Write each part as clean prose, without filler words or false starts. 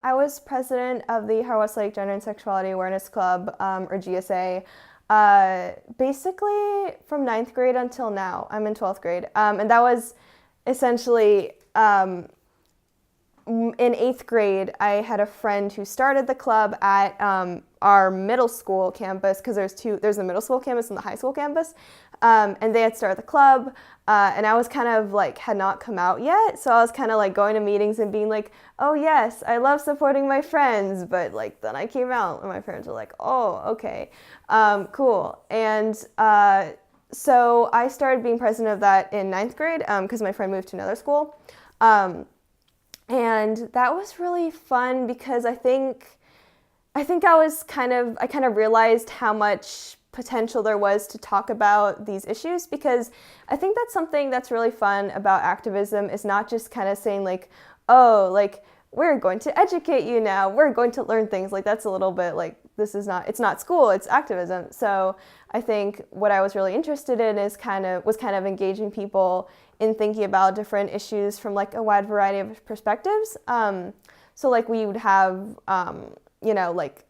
I was president of the Westlake Gender and Sexuality Awareness Club, or GSA, basically from ninth grade until now. I'm in 12th grade. And that was essentially, in eighth grade, I had a friend who started the club at our middle school campus, because there's the middle school campus and the high school campus, and they had started the club, and I was kind of like, had not come out yet, so I was kind of like going to meetings and being like, oh yes, I love supporting my friends, but like then I came out and my parents were like, oh, okay, cool. And so I started being president of that in ninth grade, because my friend moved to another school. And that was really fun because I think I kind of realized how much potential there was to talk about these issues, because I think that's something that's really fun about activism, is not just kind of saying like, oh, like we're going to educate you now, we're going to learn things. Like that's a little bit like, it's not school, it's activism. So I think what I was really interested in is kind of engaging people in thinking about different issues from like a wide variety of perspectives. So like we would have,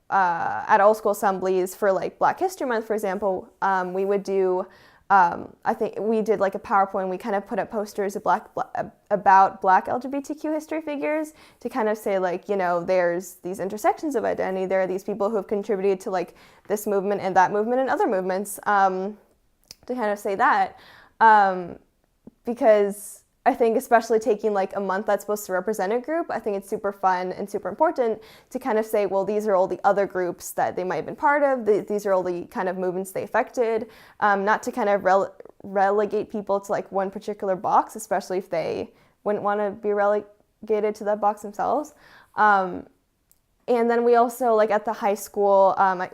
at all school assemblies for like Black History Month, for example, we would do, I think we did like a PowerPoint. We kind of put up posters about Black LGBTQ history figures to kind of say like, there's these intersections of identity. There are these people who have contributed to like this movement and that movement and other movements, to kind of say that. Because I think especially taking like a month that's supposed to represent a group, I think it's super fun and super important to kind of say, well, these are all the other groups that they might have been part of. These are all the kind of movements they affected, not to kind of relegate people to like one particular box, especially if they wouldn't want to be relegated to that box themselves. And then we also, like at the high school, I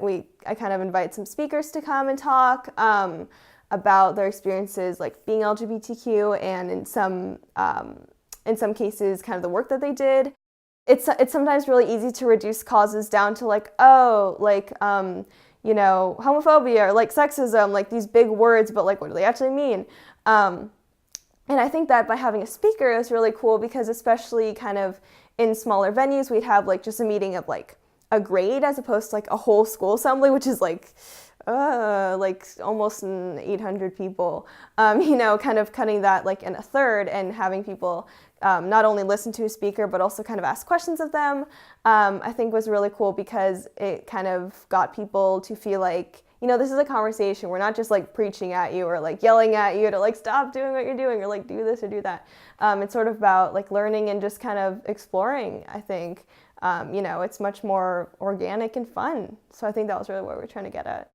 kind of invite some speakers to come and talk, about their experiences like being LGBTQ, and in some cases kind of the work that they did. It's sometimes really easy to reduce causes down to like, oh, like homophobia or like sexism, like these big words, but like what do they actually mean? And I think that by having a speaker is really cool, because especially kind of in smaller venues, we'd have like just a meeting of like a grade as opposed to like a whole school assembly, which is like almost 800 people, kind of cutting that like in a third and having people not only listen to a speaker, but also kind of ask questions of them, I think was really cool, because it kind of got people to feel like, this is a conversation. We're not just like preaching at you or like yelling at you to like stop doing what you're doing or like do this or do that. It's sort of about like learning and just kind of exploring, I think. It's much more organic and fun. So I think that was really what we're trying to get at.